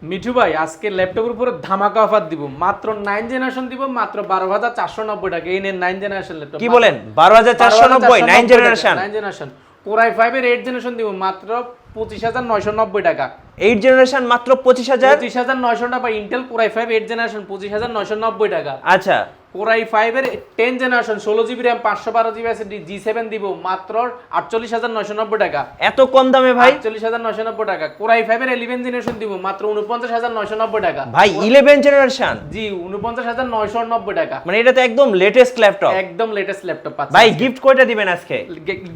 মিঠু ভাই আজকে ল্যাপটপের উপরে ধামাকা অফার দিব, মাত্র 9 জেনারেশন দিব মাত্র 12,490 টাকা। এই নেন 9 জেনারেশন ল্যাপটপ। কি বলেন 12,490 9 জেনারেশন? 9 জেনারেশন কোরাই 5 এর 8 জেনারেশন দিব মাত্র 25,990 টাকা। 8 জেনারেশন মাত্র 25,000? 25,900 টাকা। ইন্টেল কোরাই 5 8 জেনারেশন 25,990 টাকা। আচ্ছা, কোরাই 5 এর 10 generation 16 GB RAM 512 GB SSD G7 দিব মাত্র 48,990 টাকা। এত কম দামে ভাই? 48,990 টাকা। কোরাই 5 এর 11 জেনারেশন দিব মাত্র 49,990 টাকা। ভাই 11 জেনারেশন? জি 49,990 টাকা। মানে এটা তো একদম লেটেস্ট ল্যাপটপ। একদম লেটেস্ট ল্যাপটপ পাচ্ছেন ভাই গিফট কয়টা দিবেন আজকে?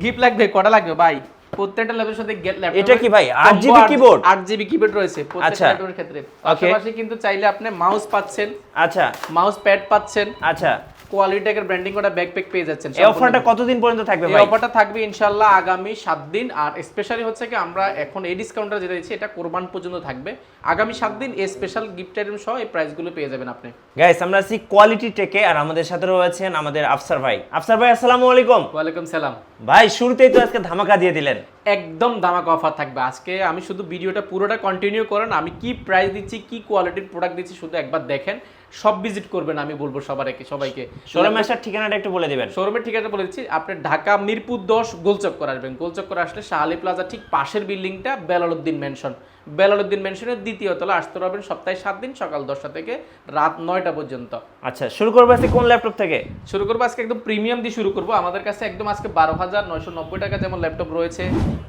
গিফট লাগবে, কটা লাগবে ভাই? প্রত্যেকটা ল্যাপটপের সাথে ল্যাপটপ। এটা কি ভাই 8GB কিবোর্ড? 8GB কিবোর্ড রয়েছে প্রত্যেকটা ল্যাপটপের ক্ষেত্রে। পাশাপাশি কিন্তু চাইলে আপনি মাউস পাচ্ছেন। আচ্ছা, মাউস প্যাড পাচ্ছেন। আচ্ছা, কোয়ালিটি টেকের ব্র্যান্ডিং করা ব্যাকপ্যাক পেয়ে যাচ্ছেন। এই অফারটা কতদিন পর্যন্ত থাকবে ভাই? এই অফারটা থাকবে ইনশাআল্লাহ আগামী 7 দিন। আর স্পেশালি হচ্ছে কি আমরা এখন এই ডিসকাউন্টটা যেটা দিচ্ছি এটা কোরবান পর্যন্ত থাকবে। আগামী 7 দিন এই স্পেশাল গিফট আইটেম সহ এই প্রাইসগুলো পেয়ে যাবেন আপনি। গাইস আমরা আছি কোয়ালিটি টেকে, আর আমাদের সাথে রয়েছেন আমাদের আফসার ভাই। আফসার ভাই আসসালামু আলাইকুম। ওয়ালাইকুম সালাম। ভাই শুরুতেই তো আজকে ধামাকা দিয়ে দিলেন। একদম ধামাকা অফার থাকবে আজকে। আমি শুধু ভিডিওটা পুরোটা কন্টিনিউ করেন, আমি কি প্রাইস দিচ্ছি কি কোয়ালিটির প্রোডাক্ট দিচ্ছি শুধু একবার দেখেন। সব ভিজিট করবেন, আমি বলবো সবাইকে। শোরুমে আসার ঠিকানাটা একটু বলে দিবেন। শোরুমের ঠিকানা বলে দিচ্ছি, আপনি ঢাকা মিরপুর 10 গোলচক্কর আসবেন। গোলচক্কর আসলে শাহ আলী প্লাজা ঠিক পাশের বিল্ডিংটা বেলালউদ্দিন মেনশন। বেলালউদ্দিন মেনশনের দ্বিতীয় তলা আসতে পারবেন সপ্তাহে 7 দিন সকাল 10টা থেকে রাত 9টা পর্যন্ত। আচ্ছা, শুরু করবো আজকে কোন ল্যাপটপ থেকে? শুরু করবো আজকে একদম প্রিমিয়াম দিয়ে শুরু করবো। আমাদের কাছে একদম আজকে 12,990 টাকা যেমন ল্যাপটপ রয়েছে,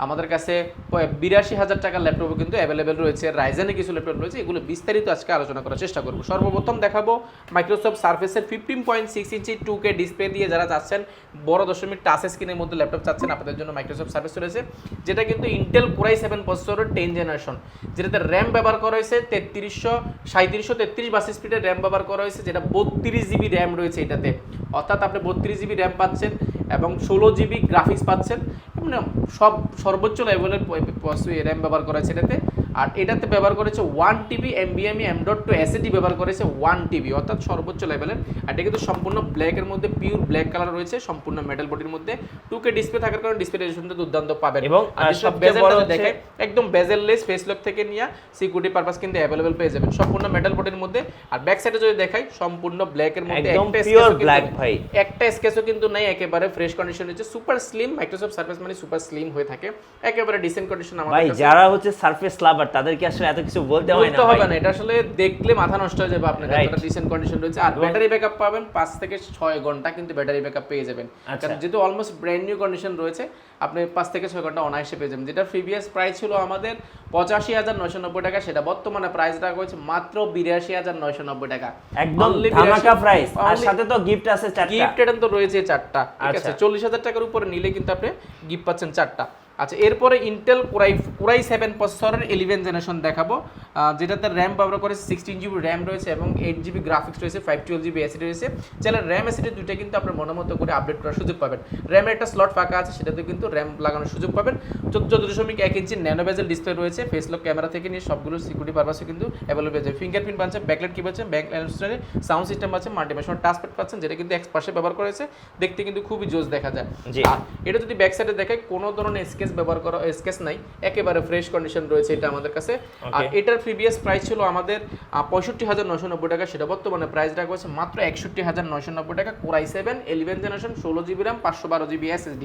আমাদের কাছে 82,000 টাকার ল্যাপটপও কিন্তু অ্যাভেলেবেল রয়েছে। রাইজেনের কিছু ল্যাপটপ রয়েছে, এগুলো বিস্তারিত আজকে আলোচনা করার চেষ্টা করবো। সর্বপ্রথম দেখাবো মাইক্রোসফট সার্ফেসের 15.6 ইঞ্চি 2K ডিসপ্লে দিয়ে যারা চাচ্ছেন বড় দশমিক টাচ স্ক্রিনের মধ্যে ল্যাপটপ চাচ্ছেন, আপনাদের জন্য মাইক্রোসফট সার্ফেস রয়েছে, যেটা কিন্তু ইন্টেল কোরাই 7 প্রসেসরের 10 জেনারেশন, যেটাতে র্যাম ব্যবহার করা হয়েছে 3733 বাস স্পিডের র্যাম ব্যবহার করা হয়েছে, যেটা 32 জিবি র্যাম রয়েছে এটাতে। অর্থাৎ আপনি 32 জিবি র্যাম পাচ্ছেন এবং 16 জিবি গ্রাফিক্স পাচ্ছেন, মানে সব সর্বোচ্চ লেভেলের র্যাম ব্যবহার করা হয়েছে এটাতে। আর এটাতে ব্যবহার করেছে 1TB NVMe M.2 SSD ব্যবহার করেছে 1TB, অর্থাৎ সর্বোচ্চ লেভেলের। আর এটা কিন্তু সম্পূর্ণ ব্ল্যাকের মধ্যে, পিওর ব্ল্যাক কালার রয়েছে, সম্পূর্ণ মেটাল বডির মধ্যে। 2K ডিসপ্লে থাকার কারণে ডিসপ্লে রেজোলিউশনটা দুর্দান্ত পাবেন। এবং সবচেয়ে বড় হচ্ছে দেখে একদম বেজেললেস, ফেস লক থেকে নিয়ে সিকিউরিটি পারপাস কিন্তু অ্যাভেলেবল পেয়ে যাবেন সম্পূর্ণ মেটাল বডির মধ্যে। আর ব্যাক সাইডে যদি দেখাই সম্পূর্ণ ব্ল্যাকের মধ্যে, একদম পিওর ব্ল্যাক ভাই, একটা স্কেচও কিন্তু নাই, একেবারে ফ্রেশ কন্ডিশন রয়েছে। সুপার স্লিম, মাইক্রোসফট সার্ফেস মানে সুপার স্লিম হয়ে থাকে, একেবারে ডিসেন্ট কন্ডিশন। আমাদের ভাই যারা হচ্ছে সারফেস লাভার তাদেরকে আসলে এত কিছু বলতে হয় না, হবে না, এটা আসলে দেখলে মাথা নষ্ট হয়ে যাবে আপনার। এতটা ডিসেন্ট কন্ডিশন রয়েছে। আর ব্যাটারি ব্যাকআপ পাবেন 5 থেকে 6 ঘন্টা কিন্তু ব্যাটারি ব্যাকআপ পেয়ে যাবেন। কারণ যেহেতু অলমোস্ট ব্র্যান্ড নিউ কন্ডিশন রয়েছে, আপনি 5 থেকে 6 ঘন্টা অনায়াসে পেয়ে যাবেন। যেটা প্রিভিয়াস প্রাইস ছিল আমাদের 85,990 টাকা, সেটা বর্তমানে প্রাইস রাখা হয়েছে মাত্র 82,990 টাকা। একদম ধামাকা প্রাইস। আর সাথে তো গিফট আছে 4টা। গিফট আইটেম তো রয়েছে 4টা, ঠিক আছে। 40,000 টাকার উপরে নিলে কিন্তু আপনি গিফট পাচ্ছেন 4টা। আচ্ছা, এরপরে ইন্টেল কোরাই 7 প্রসেসরের 11 জেনারেশন দেখাবো, যেটাতে র্যাম ব্যবহার করে 16GB র্যাম রয়েছে এবং 8GB গ্রাফিক্স রয়েছে, 512GB এসএসডি রয়েছে। চাইলে র্যাম এসএসডি দুইটা কিন্তু আপনার মনোমতো করে আপডেট করার সুযোগ পাবেন। র্যামের একটা স্লট ফাঁকা আছে, সেটাতে কিন্তু র্যাম লাগানোর সুযোগ পাবেন। 14.1 ইঞ্চি ন্যানো বেজেল ডিসপ্লে রয়েছে, ফেস লক ক্যামেরা থেকে নিয়ে সবগুলো সিকিউরিটি পারপাসে কিন্তু অ্যাভেলেবল হয়ে যাবে। ফিঙ্গারপ্রিন্ট পাচ্ছেন, ব্যাকলাইট কি পাচ্ছেন, সাউন্ড সিস্টেম পাচ্ছেন, মাল্টিমিশন টাচপ্যাড পাচ্ছেন, যেটা কিন্তু এক্সপার্টে ব্যবহার করেছে, দেখতে কিন্তু খুবই জোস দেখা যায়। আর এটা যদি ব্যাক সাইডে দেখায় কোনো ধরনের স্কেচ ব্যবহার করা স্কেচ নাই, একেবারে ফ্রেশ কন্ডিশন রয়েছে এটা আমাদের কাছে। আর এটার প্রিভিয়াস প্রাইস ছিল আমাদের 65,990 টাকা, সেটা বর্তমানে প্রাইস রাখা হয়েছে মাত্র 61,990 টাকা। Core i 7 11 generation 16GB RAM 512GB SSD,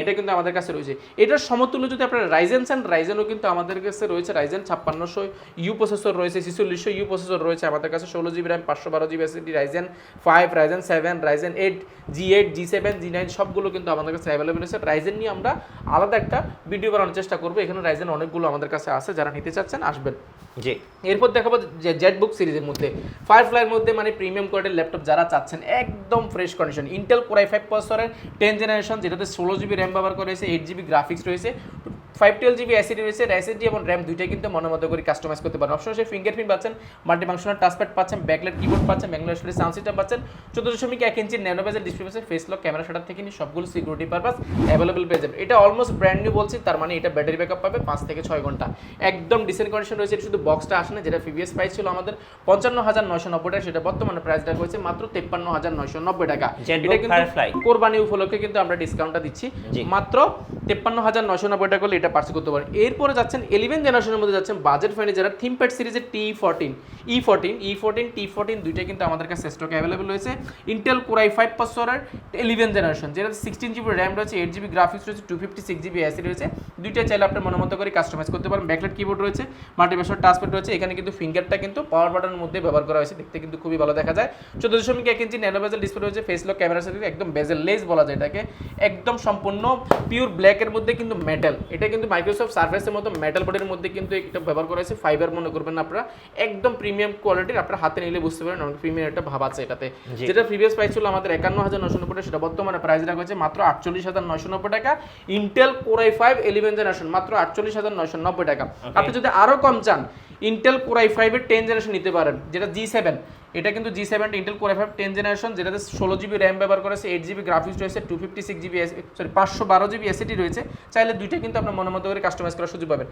এটা কিন্তু আমাদের কাছে রয়েছে। এটার সমতুল্য যদি আপনারা রাইজেন চান, রাইজেনও কিন্তু আমাদের কাছে রয়েছে। রাইজেন 5600U প্রসেসর রয়েছে, 4600U প্রসেসর রয়েছে আমাদের কাছে, 16GB RAM 512GB SSD, Ryzen 5, Ryzen 7, Ryzen 8, G8, G7, G9 সবগুলো কিন্তু আমাদের কাছে অ্যাভেলেবল রয়েছে। রাইজেন নিয়ে আমরা আলাদা একটা ভিডিও বানানোর চেষ্টা করবো, এখানে রাইজেন অনেকগুলো আমাদের কাছে আছে, যারা নিতে চাচ্ছেন আসবেন। জি, এরপর দেখাবো যে জেটবুক সিরিজের মধ্যে, ফায়ারফ্লাইয়ের মধ্যে, মানে প্রিমিয়াম কোয়ালিটির ল্যাপটপ যারা চাচ্ছেন একদম ফ্রেশ কন্ডিশন, ইন্টেল কোরাই 5 প্রসেসরের 10 জেনারেশন, যেটাতে 16GB র্যাম ব্যবহার করা হয়েছে, 8GB গ্রাফিক্স রয়েছে, 512GB এসএসডি রয়েছে। এসএসডি এবং র্যাম দুইটাই কিন্তু মনোমতো করে কাস্টমাইজ করতে পারেন। অপশন হিসেবে ফিঙ্গারপ্রিন্ট পাচ্ছেন, মাল্টিফাংশনাল টাচপ্যাড পাচ্ছেন, ব্যাকলাইট কিবোর্ড পাচ্ছেন, ব্যাঙ্গলোর সাউন্ড সিস্টেম পাচ্ছেন, 14.1 ইঞ্চি ন্যানো বেজেল ডিসপ্লে পাচ্ছেন, ফেস লক ক্যামেরা শাটার থেকে নিয়ে সবগুলো সিকিউরিটি পারপাস অ্যাভেলেবল পেয়ে যাবেন। এটা অলমোস্ট ব্র্যান্ড নিউ বলছি, তার মানে এটা ব্যাটারি ব্যাকআপ পাবে 5 থেকে 6 ঘন্টা, একদম ডিসেন্ট কন্ডিশন রয়েছে। শুধু বক্সটা আসে না, যেটা প্রিভিয়াস প্রাইস ছিল আমাদের 55,990 টাকা, সেটা বর্তমানে প্রাইস রাখা হয়েছে মাত্র 53,990 টাকা। এটা কিন্তু কোরবানি উপলক্ষে কিন্তু আমরা ডিসকাউন্টটা দিচ্ছি, মাত্র 53,990 টাকা করলে এটা এটা পারচেজ করতে পারেন। এরপরে যাচ্ছেন 11 জেনারেশনের মধ্যে যাচ্ছেন বাজেট ফ্রেন্ডলি যারা থিমপ্যাড সিরিজের E14 T14 দুইটাই কিন্তু আমাদের কাছে স্টকে অ্যাভেলেবল রয়েছে। ইন্টেল কোর i5 প্রসেসরের 11 জেনারেশন, যেটা 16 জিবি র্যাম রয়েছে, 8 জিবি গ্রাফিক্স রয়েছে, 256 জিবি এসএসডি রয়েছে। দুইটাই চাইলে আপনার মনোমতো করে কাস্টমাইজ করতে পারেন। ব্যাকলাইট কিবোর্ড রয়েছে, মাল্টিভার্সাল টাচপ্যাড রয়েছে, এখানে কিন্তু ফিঙ্গারটা কিন্তু পাওয়ার বাটনের মধ্যে ব্যবহার করা হয়েছে, দেখতে কিন্তু খুবই ভালো দেখা যায়। 14.1 ইঞ্চি ন্যানো বেজেল ডিসপ্লে রয়েছে, ফেস লক ক্যামেরার সাথে একদম বেজেল লেস বলা যায় এটাকে, একদম সম্পূর্ণ পিওর ব্ল্যাকের মধ্যে কিন্তু মেটাল, এটা কিন্তু মাইক্রোসফট সারফেসের মতো মেটাল বডির মধ্যে কিন্তু এটা ব্যবহার করা হয়েছে। ফাইবার মনে করবেন না আপনারা, একদম প্রিমিয়াম কোয়ালিটির, আপনারা হাতে নিলে বুঝতে পারেন অনেক প্রিমিয়াম একটা ভাব আছে এটাতে। যেটা প্রিভিয়াস প্রাইস ছিল আমাদের 51,990 টাকা, সেটা বর্তমানে প্রাইস রাখা হয়েছে মাত্র 48,990 টাকা। ইন্টেল কোর i5 11 জেনারেশন মাত্র 48,990 টাকা। আপনি যদি আরো কম চান, ইন্টেল কোর i5 এর 10 জেনারেশন নিতে পারেন, যেটা G7, এটা কিন্তু G7 Intel core i5 10 generation, যেটাতে 16 জিবি র্যাম ব্যবহার করেছে, 8 জিবি গ্রাফিক্স রয়েছে, 256 জিবি 512 জিবি এসএসডি রয়েছে। চাইলে দুইটা কিন্তু আপনার মনের মতো করে কাস্টমাইজ করার সুযোগ পাবেন।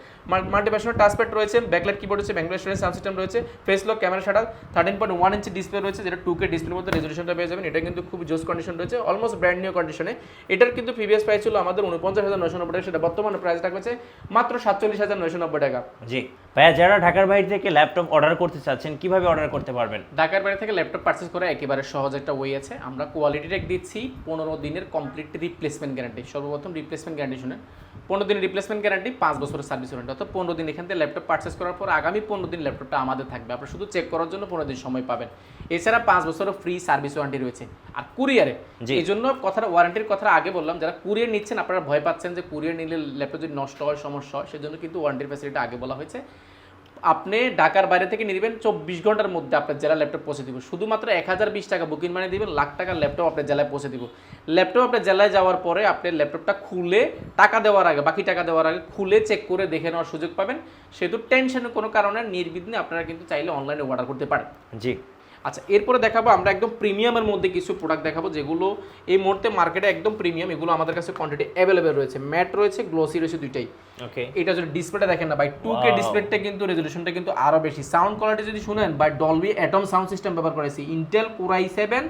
মাল্টিভার্সাল টাচপ্যাড রয়েছে, ব্যাকলাইট কিবোর্ড রয়েছে, ব্যাঙ্গলোর স্টোরেজ সাউন্ড সিস্টেম রয়েছে, face lock camera shutter, 13.1 inch display রয়েছে, যেটা 2K ডিসপ্লের মধ্যে রেজোলিউশনটা পেয়ে যাবেন। এটা কিন্তু খুব জোস কন্ডিশন রয়েছে, অলমোস্ট ব্র্যান্ড নিউ কন্ডিশনে। এটার কিন্তু প্রিভিয়াস প্রাইস ছিল আমাদের 49,990 টাকা, সেটা বর্তমানে প্রাইস রাখা হয়েছে মাত্র 47,990 টাকা। জি ভাইয়া, যারা ঢাকার বাইরে থেকে ল্যাপটপ অর্ডার করতে চাচ্ছেন কিভাবে অর্ডার করতে পারবেন? ঢাকার বাইরে থেকে ল্যাপটপ পারচেজ করা একেবারে সহজ একটা ওয়ে আছে। আমরা কোয়ালিটি টেক দিচ্ছি 15 দিনের কমপ্লিট রিপ্লেসমেন্ট গ্যারান্টি। সর্বপ্রথম রিপ্লেসমেন্ট গ্যারান্টি শুনেন, 15 দিনের রিপ্লেসমেন্ট গ্যারান্টি, 5 বছরের সার্ভিস ওয়ারেন্টি। অর্থাৎ 15 দিন এখান থেকে ল্যাপটপ পারচেজ করার পর আগামী 15 দিন ল্যাপটপটা আমাদের থাকবে, আপনারা শুধু চেক করার জন্য 15 দিন সময় পাবেন। এছাড়া 5 বছরের ফ্রি সার্ভিস ওয়ারেন্টি রয়েছে। আর কুরিয়ারে, এই জন্য কথাটা ওয়ারেন্টির কথা আগে বললাম, যারা কুরিয়ার নিচ্ছেন আপনারা ভয় পাচ্ছেন যে কুরিয়ার নিলে ল্যাপটপ যদি নষ্ট হয় সমস্যা হয়, সেজন্য কিন্তু ওয়ারেন্টির ফ্যাসিলিটি আগে বলা হয়েছে। আপনি ঢাকার বাইরে থেকে নেবেন, 24 ঘন্টার মধ্যে আপনার জেলা ল্যাপটপ পৌঁছে দিব। শুধুমাত্র 1020 টাকা বুকিং মানে দিবেন, লাখ টাকার ল্যাপটপ আপনার জেলায় পৌঁছে দিব। ল্যাপটপ আপনার জেলায় যাওয়ার পরে আপনি ল্যাপটপটা খুলে টাকা দেওয়ার আগে, বাকি টাকা দেওয়ার আগে খুলে চেক করে দেখে নেওয়ার সুযোগ পাবেন। সেহেতু টেনশনের কোনো কারণে নির্বিঘ্নে আপনারা কিন্তু চাইলে অনলাইনে অর্ডার করতে পারেন। জি আচ্ছা, এরপরে দেখাবো আমরা একদম প্রিমিয়ামের মধ্যে কিছু প্রোডাক্ট দেখাবো, যেগুলো এই মুহূর্তে মার্কেটে একদম প্রিমিয়াম। এগুলো আমাদের কাছে কোয়ান্টিটি অ্যাভেলেবেল রয়েছে, ম্যাট রয়েছে, গ্লোসি রয়েছে, দুইটাই। ওকে, এটা যদি ডিসপ্লেটা দেখেন না ভাই, 2K ডিসপ্লেটা কিন্তু রেজোলিউশনটা কিন্তু আরো বেশি। সাউন্ড কোয়ালিটি যদি শুনেন ভাই, ডলবি অ্যাটম সাউন্ড সিস্টেম ব্যবহার করেছে, ইন্টেল কোর i7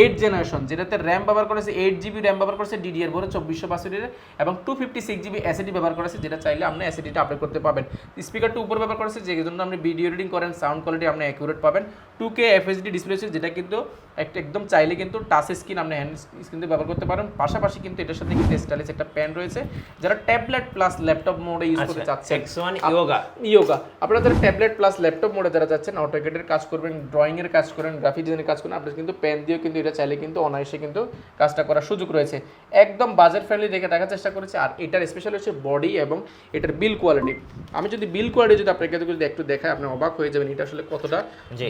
8 জেনারেশন, যেটাতে র্যাম ব্যবহার করেছে 8 জিবি র্যাম ব্যবহার করেছে, DDR4 2462 এবং 256 জিবি এসএসডি ব্যবহার করেছে, যেটা চাইলে আপনি এসএসডিটা আপডেট করতে পাবেন। স্পিকারটা উপর ব্যবহার করেছে, যে জন্য আপনি ভিডিও এডিটিং করেন, সাউন্ড কোয়ালিটি আপনি অ্যাকুরেট পাবেন। 2K FHD ডিসপ্লে আছে, যেটা কিন্তু একদম চাইলে কিন্তু টাচ স্ক্রিন আপনি হ্যান্ড স্ক্রিন দিয়ে ব্যবহার করতে পারেন। পাশাপাশি কিন্তু এটার সাথে কিন্তু স্টাইলিশ একটা প্যান রয়েছে, যারা ট্যাবলেট প্লাস ল্যাপটপ মোডে ইউজ করতে চাচ্ছেন। X1 ইয়োগা আপনারা যারা ট্যাবলেট প্লাস ল্যাপটপ মোডে যারা যাচ্ছেন, অটোক্যাডের কাজ করবেন, ড্রয়িং এর কাজ করেন, গ্রাফিক ডিজাইনের কাজ করেন, আপনারা কিন্তু পেন দিয়েও কিন্তু এটা চাইলে কিন্তু অনায়াসে কিন্তু কাজটা করার সুযোগ রয়েছে। একদম বাজেট ফ্রেন্ডলি দেখে দেখার চেষ্টা করেছি। আর এটার স্পেশাল হচ্ছে বডি এবং এটার বিল কোয়ালিটি। আমি যদি বিল কোয়ালিটি যদি আপনাকে যদি একটু দেখাই, আপনি অবাক হয়ে যাবেন এটা আসলে কতটা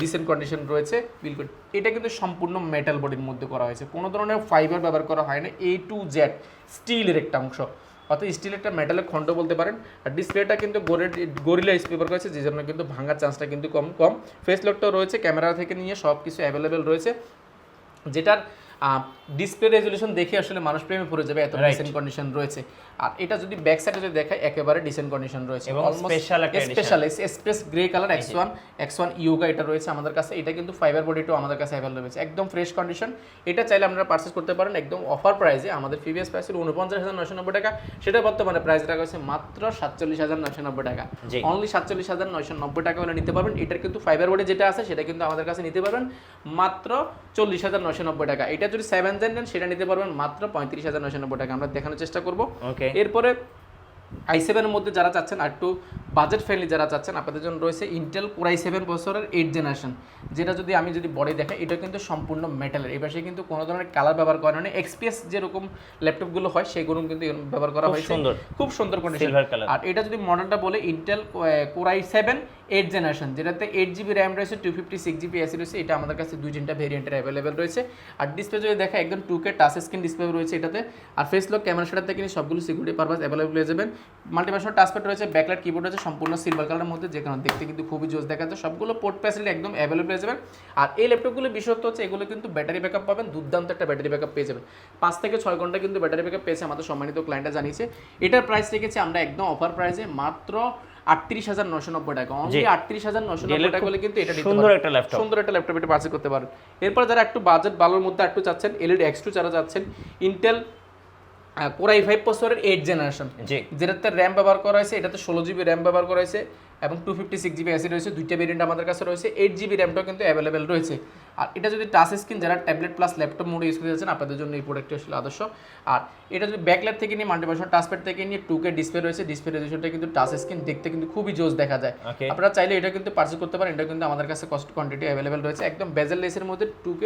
ডিসেন্ট কন্ডিশন রয়েছে। বিল কোয়ালিটি এটা কিন্তু সম্পূর্ণ মেটাল বডির মধ্যে করা হয়েছে, কোনো ধরনের ফাইবার ব্যবহার করা হয় না, A to Z স্টিলের একটা অংশ, অর্থাৎ স্টিল একটা মেটালের খণ্ড বলতে পারেন। আর ডিসপ্লেটা কিন্তু গরিলা স্পিকার করেছে, যে জন্য কিন্তু ভাঙার চান্সটা কিন্তু কম। ফেস লকটাও রয়েছে, ক্যামেরা থেকে নিয়ে সব কিছু অ্যাভেলেবেল রয়েছে, যেটার ডিসপ্লে রেজলিউশন দেখে আসলে মানুষ প্রেমে পড়ে যাবে, এত ডিসেন্ট কন্ডিশন রয়েছে। আর এটা যদি ব্যাক সাইডে যদি দেখায়, একেবারে ডিসেন্ট কন্ডিশন রয়েছে, এবং special express grey colour X1 yoga এটা রয়েছে আমাদের কাছে। এটা কিন্তু ফাইবার বডিটাও আমাদের কাছে অ্যাভেলেবল রয়েছে, একদম ফ্রেশ কন্ডিশন। এটা চাইলে আপনারা পারচেজ করতে পারেন একদম অফার প্রাইসে। আমাদের প্রিভিয়াস প্রাইস ছিল 49,990 টাকা, সেটা বর্তমানে প্রাইস রাখা হয়েছে মাত্র 47,990 টাকা। অনলি 47,990 টাকা হলে নিতে পারবেন। এটার কিন্তু ফাইবার বডি যেটা আছে সেটা কিন্তু আমাদের কাছে নিতে পারবেন মাত্র 40,990 টাকা। এটা যদি 7 জেন নেন, সেটা নিতে পারবেন মাত্র 35,990 টাকা। আমরা দেখানোর চেষ্টা করবো। এরপরে i7 এর মধ্যে যারা চাচ্ছেন আর একটু বাজেট ফ্রেন্ডলি যারা চাচ্ছেন, আপনাদের জন্য রয়েছে ইন্টেল কোর i7 প্রসেসরের 8 জেনারেশন, যেটা আমি যদি বডি দেখাই, এটা কিন্তু সম্পূর্ণ মেটালের। এই পাশে কিন্তু কোনো ধরনের কালার ব্যবহার করা হয়নি। এক্সপিএস যেরকম ল্যাপটপগুলো হয় সেগুলো কিন্তু ব্যবহার করা হয়েছে, খুব সুন্দর কন্ডিশন। আর এটা যদি মডেলটা বলে, ইন্টেল কোর i7 8 জেনারেশন, যেটাতে 8 জিবি র্যাম রয়েছে, 256 জিবি এসএসডি রয়েছে। এটা আমাদের কাছে 2-3টা ভেরিয়েন্টের অ্যাভেলেবেল রয়েছে। আর ডিসপ্লে যদি দেখা, একদম 2K টাচ স্ক্রিন ডিসপ্লে রয়েছে এটাতে। আর ফেস লক ক্যামেরা সেটার থেকে সবগুলো সিকিউরিটি পারপাস অ্যাভেলেবল হয়ে যাবেন। মাল্টিভার্সাল টাচপ্যাড রয়েছে, ব্যাকলাইট কিবোর্ড রয়েছে, সম্পূর্ণ সিলভার কালারের মধ্যে, যে কারণে দেখতে কিন্তু খুবই জোস দেখাচ্ছে। সবগুলো পোর্ট ফ্যাসিলিটি একদম অ্যাভেলেবল হয়ে যাবেন। আর এই ল্যাপটপগুলো বিশেষত্ব হচ্ছে এগুলো কিন্তু ব্যাটারি ব্যাকআপ পাবেন, দুর্দান্ত একটা ব্যাটারি ব্যাকআপ পেয়ে যাবেন। 5 থেকে 6 ঘন্টা কিন্তু ব্যাটারি ব্যাকআপ পেয়েছে আমাদের সম্মানিত ক্লায়েন্টরা জানিয়েছে। এটার প্রাইস রেখেছি আমরা একদম অফার প্রাইসে মাত্র 38,990 টাকা। অনলি 38,990 টাকা হলে কিন্তু এটা সুন্দর একটা ল্যাপটপ এটা পারচেজ করতে পারেন। এরপর যারা একটু বাজেট ভালোর মধ্যে একটু চাচ্ছেন, LED X2 যারা চাচ্ছেন, ইন্টেল কোরাই 5 প্রসেসরের 8 জেনারেশন, জি যেটাতে র্যাম ব্যবহার করা হয়েছে, এটাতে 16 GB র্যাম ব্যবহার করা হয়েছে এবং 256 GB অ্যাসিড রয়েছে। দুইটা ভেরিয়েন্ট আমাদের কাছে রয়েছে, 8 GB র্যামটাও কিন্তু অ্যাভেলেবেল রয়েছে। আর এটা যদি টাচ স্ক্রিন যারা ট্যাবলেট প্লাস ল্যাপটপ মোডে ইউজ করতে যাচ্ছেন আপনাদের জন্য এই প্রোডাক্টটি আসলে আদর্শ। আর এটা যদি ব্যাকলাইট থেকে নিয়ে মাল্টিভার্সন টাচপ্যাড থেকে নিয়ে 2K ডিসপ্লে রয়েছে, ডিসপ্লে রেজোলিউশনটা কিন্তু টাচ স্ক্রিন দেখতে কিন্তু খুবই জোস দেখা যায়। Okay. আপনারা চাইলে এটা কিন্তু পারচেজ করতে পারেন, এটা কিন্তু আমাদের কাছে কস্ট কোয়ান্টিটি অ্যাভেলেবেল রয়েছে, একদম বেজেললেসের মধ্যে 2K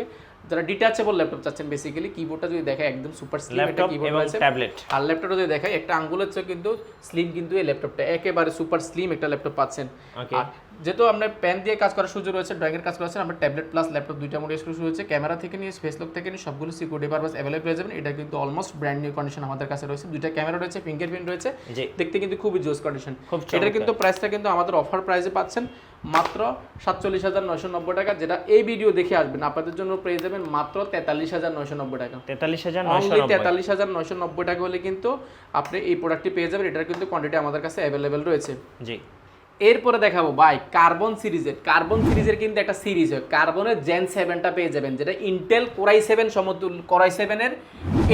যারা ডিটাচেবল ল্যাপটপ চাচ্ছেন বেসিক্যালি। কিবোর্ডটা যদি দেখায় একদম সুপার স্লিম একটা ল্যাপটপ কিবোর্ড এবং রয়েছে। ট্যাবলেট। আর ল্যাপটপটা যদি দেখায় একটা আঙ্গুলের চেয়ে কিন্তু স্লিম, কিন্তু এই ল্যাপটপটা একেবারে সুপার স্লিম একটা ল্যাপটপ পাচ্ছেন। Okay. আর যেহেতু আপনার পেন দিয়ে কাজ করার সুযোগ রয়েছে, ড্রয়িংয়ের কাজ করা আছে, আমরা ট্যাবলেট প্লাস ল্যাপটপ দুইটা মোড ইউজ করা হয়েছে। ক্যামেরা থেকে নিয়ে ফেস লক থেকে নিয়ে সবগুলো সিকিউরিটি পারপাস অ্যাভেলেবল হয়ে যাবেন। এটা কিন্তু অলমোস্ট ব্র্যান্ড নিউ কন্ডিশন আমাদের কাছে রয়েছে, দুইটা ক্যামেরা রয়েছে, ফিঙ্গারপ্রিন্ট রয়েছে, জি দেখতে কিন্তু খুবই জোস কন্ডিশন। খুব এটার কিন্তু প্রাইসটা কিন্তু আমাদের অফার প্রাইসে পাচ্ছেন মাত্র 47,990 টাকা, যেটা এই ভিডিও দেখে আসবেন আপনাদের জন্য পেয়ে যাবেন মাত্র 43,990 টাকা। 43,990 43,990 টাকা হলে কিন্তু আপনি এই প্রোডাক্টটি পেয়ে যাবেন। এটার কিন্তু কোয়ান্টিটি আমাদের কাছে অ্যাভেলেবেল রয়েছে। জি এরপরে দেখাবো ভাই কার্বন সিরিজের কিন্তু একটা সিরিজ হয়, কার্বনের জেন 7টা পেয়ে যাবেন, যেটা ইন্টেল কোরাই 7 সমতুল্য, কোরাই 7-এর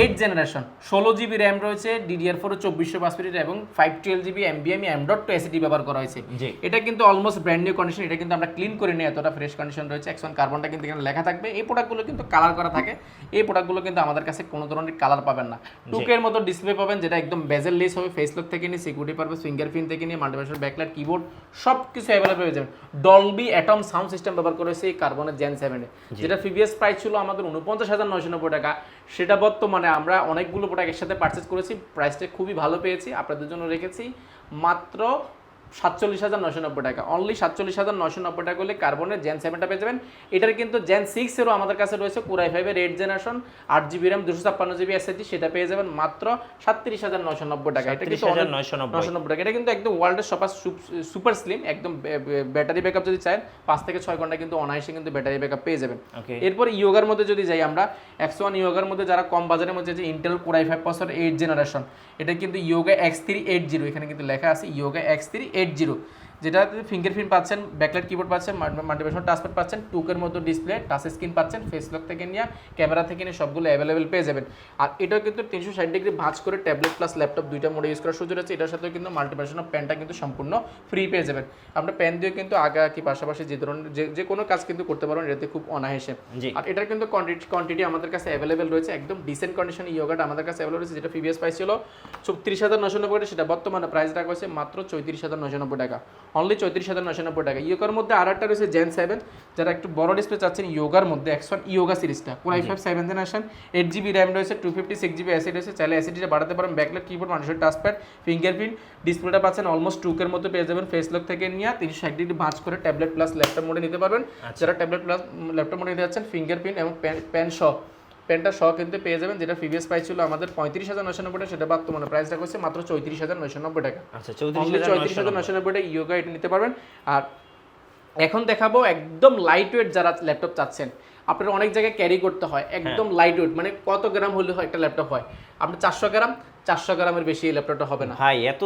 8 জেনারেশন, 16 GB র্যাম রয়েছে, DDR4 2465 এবং 512 GB NVMe M.2 SSD ব্যবহার করা হয়েছে। জি এটা কিন্তু অলমোস্ট ব্র্যান্ড নিউ কন্ডিশন, এটা কিন্তু আমরা ক্লিন করে নিই, এতটা ফ্রেশ কন্ডিশন রয়েছে। X1 কার্বনটা কিন্তু এখানে লেখা থাকবে। এই প্রোডাক্টগুলো কিন্তু কালার করা থাকে, এই প্রোডাক্টগুলো কিন্তু আমাদের কাছে কোনো ধরনের কালার পাবেন না। 2K এর মতো ডিসপ্লে পাবেন, যেটা একদম বেজেল লেস হবে, ফেস লক থেকে নিয়ে সিকিউরিটি পারপাস, ফিঙ্গারপ্রিন্ট থেকে নিয়ে মাল্টিভার্সাল ব্যাকলাইট, কিবোর্ড সব কিছু অ্যাভেলেবল হয়ে যাবে। ডলবি অ্যাটম সাউন্ড সিস্টেম ব্যবহার করেছে এই কার্বনের জেন 7-এ, যেটা প্রিভিয়াস প্রাইস ছিল আমাদের 49,990 টাকা, সেটা বর্তমানে আমরা অনেকগুলো প্রোডাক্ট একসাথে পারচেজ করেছি, প্রাইসটা খুবই ভালো পেয়েছি, আপনাদের জন্য রেখেছি মাত্র 47,990 টাকা। অনলি 47,990 টাকা হলে কার্বনের জেন 7টা পেয়ে যাবেন। এটার কিন্তু জেন 6-এরও আমাদের কাছে রয়েছে, কোরাই 5-এর 8 generation, 8 GB RAM, 256 GB SSD, সেটা পেয়ে যাবেন মাত্র 37,990 টাকা। এটা কিন্তু 990 টাকা। এটা কিন্তু একদম ওয়ার্ল্ডের সুপার স্লিম, একদম ব্যাটারি ব্যাকআপ যদি চান 5 থেকে 6 ঘন্টা কিন্তু অনায়াসে কিন্তু ব্যাটারি ব্যাকআপ পেয়ে যাবেন। এরপর ইয়োগার মধ্যে যদি যাই আমরা, X1 ইয়োগার মধ্যে যারা কম বাজারের মধ্যে যে ইন্টেল কোরাই 5 প্রসেসর 8 জেনারেশন, এটা কিন্তু ইয়োগা X380, এখানে কিন্তু লেখা আছে ইয়োগা X380, যেটাতে ফিঙ্গারপ্রিন্ট পাচ্ছেন, ব্যাকলাইট কিবোর্ড পাচ্ছেন, মাল্টিভার্সাল টাচপ্যাড পাচ্ছেন, 2K এর মতো ডিসপ্লে, টাচ স্ক্রিন পাচ্ছেন, ফেস লক থেকে নিয়ে ক্যামেরা থেকে নিয়ে সবগুলো অ্যাভেলেবেল পেয়ে যাবেন। আর এটাও কিন্তু 360 ডিগ্রি ভাঁজ করে ট্যাবলেট প্লাস ল্যাপটপ দুইটা মোডে ইউজ করার সুযোগ আছে। এটার সাথে কিন্তু মাল্টিভার্সাল পেনটা কিন্তু সম্পূর্ণ ফ্রি পেয়ে যাবেন। আপনার পেন দিয়ে কিন্তু আগা কি পাশাপাশি যে ধরনের যে কোনো কাজ কিন্তু করতে পারবেন এটাতে খুব অনায়াসে। আর এটার কিন্তু কোয়ান্টিটি আমাদের কাছে অ্যাভেলেবেল রয়েছে, একদম ডিসেন্ট কন্ডিশন ইয়োগাটা আমাদের কাছে অ্যাভেলেবল রয়েছে, যেটা প্রিভিয়াস প্রাইস ছিল 36,990 টাকা, সেটা বর্তমানে প্রাইস রাখা হয়েছে মাত্র 34,990 টাকা, অনলি 34,990 টাকা। ইয়োগার মধ্যে আর একটা রয়েছে জেন 7, যারা একটু বড় ডিসপ্লে চাচ্ছেন ইয়োগার মধ্যে, X1 ইয়োগা সিরিজটা, কোরাই 5 7 জেনারেশন, 8 GB র্যাম রয়েছে, 256 GB SSD রয়েছে, চাইলে SSDটা বাড়াতে পারেন, backlight keyboard, multiversal touchpad, fingerprint, ডিসপ্লেটা পাচ্ছেন অলমোস্ট 2K এর মতো পেয়ে যাবেন, ফেস লক থেকে নিয়ে 360 ডিগ্রি ভাঁজ করে ট্যাবলেট প্লাস ল্যাপটপ মোডে নিতে পারবেন। যারা ট্যাবলেট প্লাস ল্যাপটপ মোডে নিতে যাচ্ছেন, ফিঙ্গারপ্রিন্ট এবং পেনটা সহ কিন্তু পেয়ে যাবেন, যেটা প্রিভিয়াস প্রাইস ছিল আমাদের 35,990 টাকা, সেটা বর্তমানে প্রাইস রাখা হচ্ছে মাত্র 34,990 টাকা। আচ্ছা 34,990 টাকা ইয়োগা এটা নিতে পারবেন। আর এখন দেখাবো একদম লাইট ওয়েট যারা ল্যাপটপ চাচ্ছেন, আপনার অনেক জায়গায় ক্যারি করতে হয়, একদম লাইট ওয়েট, মানে কত গ্রাম হলে একটা ল্যাপটপ হয়, আপনি 400 গ্রামের বেশি এই ল্যাপটপটা হবে না ভাই, এত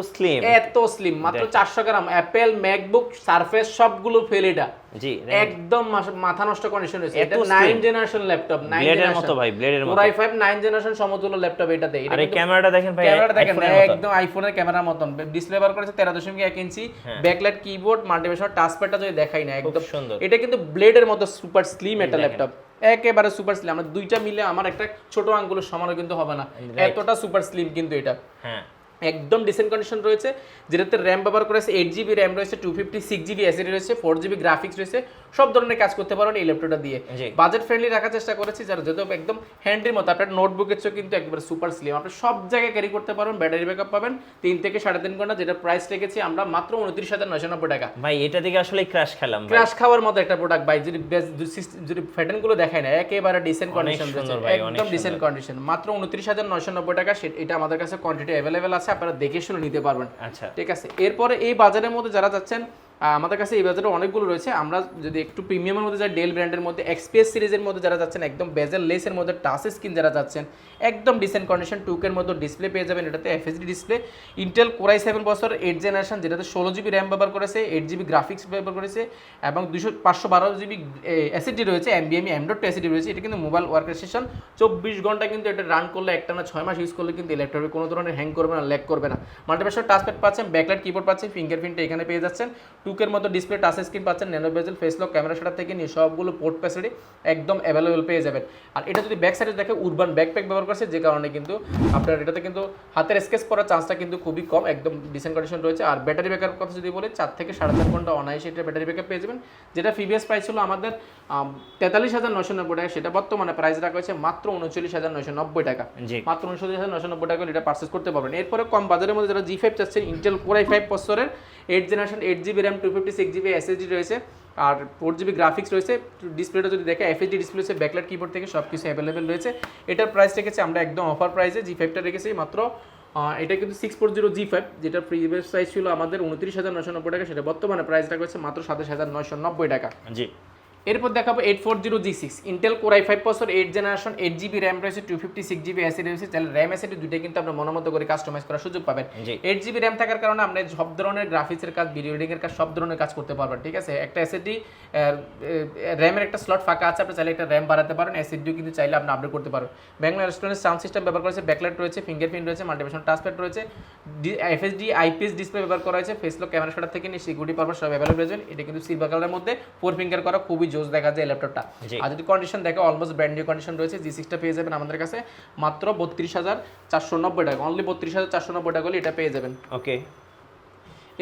স্লিম মাত্র 400 গ্রাম। অ্যাপেল, ম্যাকবুক, সারফেস সবগুলো ফেল, এটা জি একদম মাথা নষ্ট কন্ডিশন হয়েছে। এটা 9 জেনারেশন ল্যাপটপ, 9 ব্লেডের মতো ভাই, ব্লেডের মতো, কোরাই 5 9 জেনারেশন সমতুল্য ল্যাপটপ এটাতে। আরে ক্যামেরাটা দেখেন ভাই, ক্যামেরাটা দেখেন একদম আইফোনের ক্যামেরার মতন, ডিসপ্লে ব্যবহার করেছে 13.1 ইঞ্চি, ব্যাকলাইট কিবোর্ড, মাল্টিভার্সাল টাচপ্যাডটা যদি দেখাই না একদম সুন্দর। এটা কিন্তু ব্লেডের মতো সুপার স্লিম একটা ল্যাপটপ, একেবারে সুপার স্লিম। আমরা দুইটা মিলে আমার একটা ছোট আঙ্গুলের সমানও কিন্তু হবে না, এতটা সুপার স্লিম কিন্তু এটা। হ্যাঁ, একদম ডিসেন্ট কন্ডিশন রয়েছে, যেটাতে র্যাম ব্যবহার করেছে 8 GB র্যাম রয়েছে, 256 GB SSD রয়েছে, 4 GB গ্রাফিক্স রয়েছে, সব ধরনের কাজ করতে পারেন এই ল্যাপটপটা দিয়ে। বাজেট ফ্রেন্ডলি রাখার চেষ্টা করেছি, যারা যত একদম হ্যান্ডির মতো, আপনার নোটবুকের চেয়ে কিন্তু একেবারে সুপার স্লিম, আপনি সব জায়গায় ক্যারি করতে পারবেন, ব্যাটারি ব্যাকআপ পাবেন 3 থেকে 3.5 ঘন্টা, যেটা প্রাইস রেখেছি আমরা মাত্র 29,990 টাকা। ভাই এটা থেকে আসলে ক্র্যাশ খেলাম, ক্র্যাশ খাওয়ার মতো একটা প্রোডাক্ট ভাই, যদি প্যাটার্ন গুলো দেখায় না একেবারে ডিসেন্ট কন্ডিশন রয়েছে, একদম ডিসেন্ট কন্ডিশন, মাত্র 29,990 টাকা। এটা আমাদের কাছে কোয়ান্টিটি অ্যাভেলেবেল আছে, আপনারা দেখে শুনে নিতে পারবেন। আচ্ছা ঠিক আছে। এরপরে এই বাজারের মধ্যে যারা যাচ্ছেন আমাদের কাছে এই বাজারে অনেকগুলো রয়েছে। আমরা যদি একটু প্রিমিয়ামের মধ্যে যাই, ডেল ব্র্যান্ডের মধ্যে এক্সপিএস সিরিজের মধ্যে যারা যাচ্ছেন, একদম বেজেল লেসের মধ্যে টাচ স্ক্রিন যারা যাচ্ছেন, একদম ডিসেন্ট কন্ডিশন 2K মধ্যে ডিসপ্লে পেয়ে যাবেন। এটাতে FSD display, Intel Core i7 processor 8 generation, যেটাতে 16GB র্যাম ব্যবহার করেছে, 8GB গ্রাফিক্স ব্যবহার করেছে এবং 512GB এসএসডি রয়েছে, NVMe M.2 এসএসডি রয়েছে। এটা কিন্তু মোবাইল ওয়ার্ক স্টেশন 24 ঘন্টা কিন্তু এটা রান করলে, একটানা 6 মাস ইউজ করলে কিন্তু ল্যাপটপে কোনো ধরনের হ্যাং করবে না, ল্যাগ করবে না। মাল্টিপ্যাশন টাচপ্যাড পাচ্ছেন, ব্যাকলাইট কিবোর্ড পাচ্ছেন, ফিঙ্গারপ্রিন্ট এখানে পেয়ে যাচ্ছেন, 2K মতো ডিসপ্লে, টাচ স্ক্রিন পাচ্ছেন, ন্যানো বেজেল, ফেস লক, ক্যামেরা সেটআপ থেকে নিয়ে সবগুলো পোর্ট ফ্যাসিলিটি একদম অ্যাভেলেবল পেয়ে যাবেন। আর এটা যদি ব্যাক সাইডে দেখে উরবান ব্যাকপ্যাক ব্যবহার করছে, যে কারণে কিন্তু আপনার এটাতে কিন্তু হাতের স্কেচ করার চান্সটা কিন্তু খুবই কম, একদম ডিসেন্ট কন্ডিশন রয়েছে। আর ব্যাটারি ব্যাকআপ কথা যদি বলি, 4 থেকে 4.5 ঘন্টা অনায়াসে এটা ব্যাটারি ব্যাকআপ পেয়ে যাবেন। যেটা প্রিভিয়াস প্রাইস ছিল আমাদের 43,990 টাকা, সেটা বর্তমানে প্রাইস রাখা হয়েছে মাত্র 39,990 টাকা। মাত্র 39,990 টাকা এটা পারচেস করতে পারবেন। এরপরে কম বাজারের মধ্যে যারা G5 চাচ্ছেন, ইন্টেল Core i5 প্রসেসরের 8 generation, 8GB RAM, 256GB SSD রয়েছে আর 4GB গ্রাফিক্স রয়েছে। ডিসপ্লেটা যদি দেখে এফএসডি ডিসপ্লে হচ্ছে, ব্যাকলাইট কিবোর্ড থেকে সব কিছু অ্যাভেলেবেল রয়েছে। এটার প্রাইস রেখেছি আমরা একদম অফার প্রাইসে, G5টা রেখেছি মাত্র এটা কিন্তু 640 G5, যেটা প্রিভিয়াস প্রাইস ছিল আমাদের 29,990 টাকা, সেটা বর্তমানে প্রাইস রাখা হয়েছে মাত্র 27,990 টাকা। জি। এরপর দেখাবো 840 G6, Intel Core i5 processor, 8 generation, 8GB RAM রয়েছে, 256GB এসএসডি রয়েছে। তাহলে র্যাম এসএসডি দুইটাই কিন্তু আপনারা মনোমতো করে কাস্টমাইজ করার সুযোগ পাবেন। 8GB র্যাম থাকার কারণে আপনি সব ধরনের গ্রাফিক্সের কাজ, ভিডিও এডিটিং এর কাজ, সব ধরনের কাজ করতে পারবেন। ঠিক আছে, একটা এসএসডি র্যামের একটা স্লট ফাঁকা আছে, আপনি চাইলে একটা র্যাম বাড়াতে পারেন, এসএসডিও কিন্তু চাইলে আপনি আপডেট করতে পারবেন। ব্যাঙ্গলা রেস্টুরেন্টের সাউন্ড সিস্টেম ব্যবহার করেছে, ব্যাকলাইট রয়েছে, ফিঙ্গারপ্রিন্ট রয়েছে, মাল্টিপ্যাশন টাচপ্যাড রয়েছে, এফএসডি আইপিএস ডিসপ্লে ব্যবহার করা হয়েছে, ফেস লক, ক্যামেরা সেটআপ থেকে নিয়ে সিকিউরিটি পারপাস সব অ্যাভেলেবল রয়েছে। এটা কিন্তু সিলভার কালারের মধ্যে 4 ফিঙ্গার করা, খুবই জোস দেখা যায় ল্যাপটপটা। আর যদি কন্ডিশন দেখে অলমোস্ট ব্র্যান্ড নিউ কন্ডিশন রয়েছে। G6টা পেয়ে যাবেন আমাদের কাছে মাত্র 32,490 টাকা, অনলি 32,490 টাকা হলে এটা পেয়ে যাবেন। ওকে।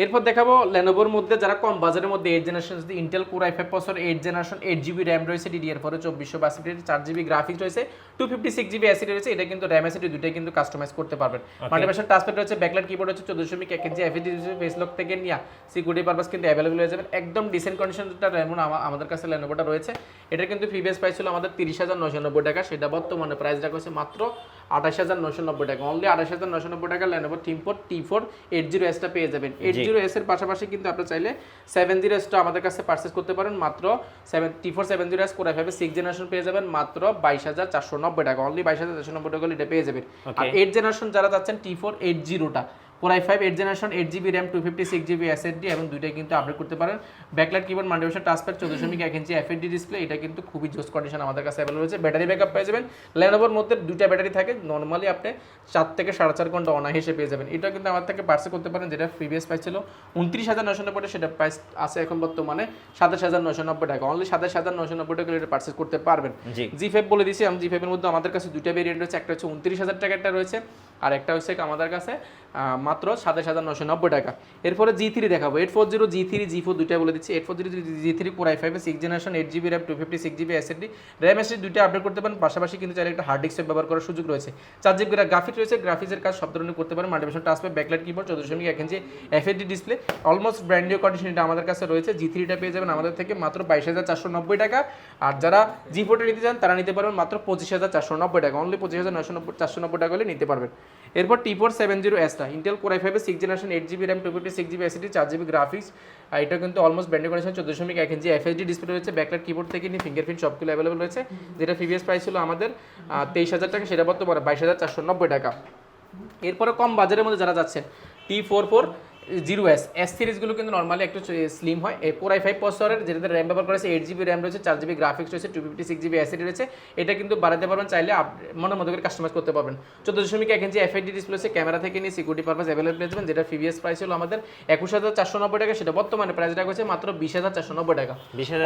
এরপর দেখাবো লেনোভোর মধ্যে যারা কম বাজারের মধ্যে 8 generation, Intel Core i5 processor, 8 generation, 8GB RAM রয়েছে, DDR4 2462, 4GB গ্রাফিক্স রয়েছে, 256GB এসএসডি রয়েছে। এটা কিন্তু র্যাম এসএসডি দুটোই কিন্তু কাস্টমাইজ করতে পারবেন। মাল্টিপ্যাশন টাচপ্যাড রয়েছে, ব্যাকলাইট কিবোর্ড রয়েছে, 14.1 ইঞ্চি এফএসডি রয়েছে, ফেস লক থেকে নিয়ে সিকিউরিটি পারপাস কিন্তু অ্যাভেলেবল হয়ে যাবেন। একদম ডিসেন্ট কন্ডিশনটা আমাদের কাছে লেনোভোটা রয়েছে। এটা কিন্তু প্রিভিয়াস প্রাইস ছিল আমাদের 30,990 টাকা, সেটা বর্তমানে প্রাইস রাখা হয়েছে মাত্র 28,990 টাকা, অনলি 28,990 টাকা লেনোভো থিংকপ্যাড T4 80S টা পেয়ে যাবেন। 80S এর পাশাপাশি কিন্তু আপনি চাইলে 70S টা আমাদের কাছে পারচেজ করতে পারেন মাত্র T4 70S Core i5 6 generation পেয়ে যাবেন মাত্র 22,490 টাকা, অনলি 22,490 টাকা এটা পেয়ে যাবেন। আর 8 জেনারেশন যারা যাচ্ছেন T4 80টা Core i5 8 generation, 8GB RAM, 256GB SSD এবং দুইটাই কিন্তু আপডেট করতে পারেন। Backlight keyboard, মাল্টিপ্যাশন touchpad, 14.1 inch FSD display, এটা কিন্তু খুবই জোস কন্ডিশন আমাদের কাছে অ্যাভেলেবল রয়েছে। ব্যাটারি ব্যাকআপ পেয়ে যাবেন। লেনোভোর মধ্যে দুইটা ব্যাটারি থাকে, নরমালি আপনি 4 থেকে 4.5 ঘন্টা অনায়াসে পেয়ে যাবেন। এটা কিন্তু আমার থেকে পার্সেল করতে পারেন, যেটা প্রিভিয়াস প্রাইস ছিল 29,990 টাকা, সেটা প্রাইস আছে এখন বর্তমানে 27,990 টাকা, অনলি 27,990 টাকা এটা পার্সেস করতে পারবেন। G5 বলে দিয়েছি আমি, G5 এর মধ্যে আমাদের কাছে দুইটা ভেরিয়েন্ট রয়েছে, একটা হচ্ছে 29,000 টাকা একটা রয়েছে, আর একটা হচ্ছে আমাদের কাছে মাত্র 27,990 টাকা। এরপরে G3 দেখাবো, 840 G3 G4 দুইটা বলে দিচ্ছি। 840 G3 Core i5 6 generation, 8GB RAM, 256GB SSD, RAM SSD দুইটা আপডেট করতে পারেন। পাশাপাশি কিন্তু চাইলে একটা হার্ড ডিস্ক ব্যবহার করার সুযোগ রয়েছে। 4GB গ্রাফিক্স রয়েছে, গ্রাফিক্সের কাজ সব ধরনের করতে পারেন। মাল্টিপ্যাশন touchpad, backlight keyboard, 14.1 inch FSD display, almost brand new condition এটা আমাদের কাছে রয়েছে। G3টা পেয়ে যাবেন আমাদের থেকে মাত্র 22,490 টাকা। আর যারা G4টা নিতে চান তারা নিতে পারবেন মাত্র 25,490 টাকা, অনলি 25,490 টাকা হলে নিতে পারবেন। এরপর T4 70S টা Intel Core i5 6 generation, 8GB RAM, 256GB SSD, 4GB graphics, এটা কিন্তু almost brand new condition, 14.1 inch FSD display রয়েছে, ব্যাকলাইট কিবোর্ড থেকে নিয়ে ফিঙ্গারপ্রিন্ট সবগুলো অ্যাভেলেবল রয়েছে। যেটা প্রিভিয়াস প্রাইস ছিল আমাদের 23,000 টাকা, সেটা বর্তমানে 22,490 টাকা। এরপরে কম বাজারের মধ্যে যারা যাচ্ছেন T44 0S S সিরিজগুলো কিন্তু নরমালি একটু স্লিম হয়। Core i5 প্রসেসরের, যেটাতে র্যাম ব্যবহার করেছে, 8GB র্যাম রয়েছে, 4GB গ্রাফিক্স রয়েছে, 256GB এসএসডি রয়েছে, এটা কিন্তু বাড়াতে পারবেন, চাইলে মনের মতো করে কাস্টমাইজ করতে পারবেন। 14.1 ইঞ্চি এফএসডি ডিসপ্লে আছে, ক্যামেরা থেকে নিয়ে সিকিউরিটি পারপাস অ্যাভেলেবল পেয়ে যাবেন। যেটা প্রিভিয়াস প্রাইস ছিল আমাদের 21,490 টাকা, সেটা বর্তমানে প্রাইস রাখা হয়েছে মাত্র 20,490 টাকা,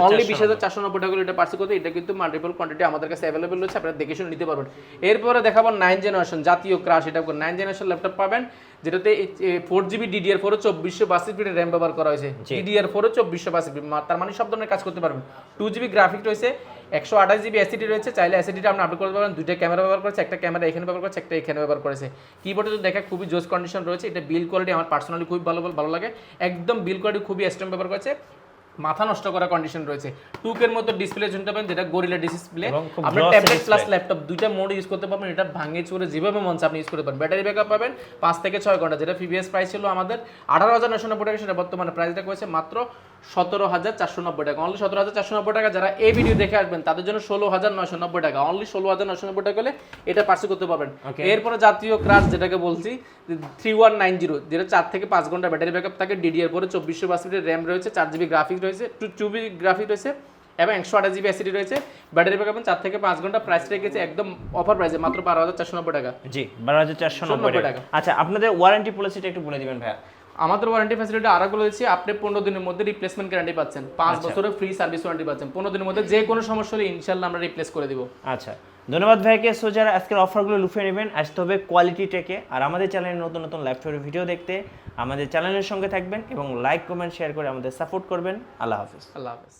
অনলি 20,490 টাকা এটা পার্সেল করতে। এটা কিন্তু মাল্টিপল কোয়ান্টিটি আমাদের কাছে অ্যাভেলেবল রয়েছে, আপনারা দেখে শুনে নিতে পারবেন। এরপরে দেখাবো 9 জেনারেশন জাতীয় ক্রাশ, এটা 9 জেনারেশন ল্যাপটপ পাবেন, যেটাতে 4GB DDR4 2462 র্যাম ব্যবহার করা হয়েছে। DDR4 2462, তার মানে সব ধরনের কাজ করতে পারবেন। 2GB গ্রাফিক্স রয়েছে, 128GB এসএসডি রয়েছে, চাইলে এসএসডিটা আপনি আপডেট করতে পারবেন। দুইটা ক্যামেরা ব্যবহার করেছে, একটা ক্যামেরা এখানে ব্যবহার করেছে, একটা এখানে ব্যবহার করেছে। কিবোর্ডে তো দেখা খুবই জোস কন্ডিশন রয়েছে। এটা বিল্ড কোয়ালিটি আমার পার্সোনালি খুবই ভালো লাগে, একদম বিল্ড কোয়ালিটি খুবই স্ট্রং ব্যবহার করেছে। মাথা নষ্ট করা কন্ডিশন রয়েছে। টুকের মতো ডিসপ্লে শুনতে পাবেন, যেটা গরিলা ডিসপ্লে। এবং খুব আপনি glossy tablet display। Plus laptop দুইটা মোড ইউজ করতে পারবেন। এটা ভাঙে চুরে যেভাবে মন চায় আপনি ইউজ করতে পারেন। ব্যাটারি ব্যাকআপ পাবেন 5 থেকে 6 ঘন্টা, যেটা প্রিভিয়াস প্রাইস ছিল আমাদের 18,990 টাকা, সেটা বর্তমানে প্রাইসটা করেছে মাত্র 17,490 টাকা, অনলি 17,490 টাকা। যারা এই ভিডিও দেখে আসবেন তাদের জন্য 16,990 টাকা, অনলি 16,990 টাকা হলে এটা পার্সেল করতে পারবেন। Okay. এরপরে জাতীয় ক্রাশ যেটাকে বলছি 3190, যেটা 4 থেকে 5 ঘন্টা ব্যাটারি ব্যাকআপ থাকে, ডিডিআর পরে 2400 র্যাম রয়েছে, 4GB গ্রাফিক্স রয়েছে, 2GB গ্রাফিক্স রয়েছে এবং 128GB এসএসডি রয়েছে। ব্যাটারি ব্যাকআপ 4 থেকে 5 ঘন্টা। প্রাইস রেখেছে একদম অফার প্রাইসে মাত্র 12,490 টাকা। জি 12,490 টাকা। আচ্ছা আপনাদের ওয়ারেন্টি পলিসিটা একটু বলে দিবেন ভাইয়া। আমাদের ওয়ারেন্টি ফ্যাসিলিটি আরেকগুলো দিচ্ছি, আপনি 15 দিনের মধ্যে রিপ্লেসমেন্ট গ্যারান্টি পাচ্ছেন, 5 বছরের ফ্রি সার্ভিস ওয়ারেন্টি পাচ্ছেন। 15 দিনের মধ্যে যে কোনো সমস্যা হলে ইনশাআল্লাহ আমরা রিপ্লেস করে দিব। আচ্ছা ধন্যবাদ ভাইকে। সো যারা আজকের অফারগুলো লুফে নেবেন, আসতে হবে কোয়ালিটি টেকে। আর আমাদের চ্যানেলের নতুন নতুন লাইভ স্টোরি ভিডিও দেখতে আমাদের চ্যানেলের সঙ্গে থাকবেন এবং লাইক কমেন্ট শেয়ার করে আমাদের সাপোর্ট করবেন। আল্লাহ হাফেজ। আল্লাহ হাফেজ।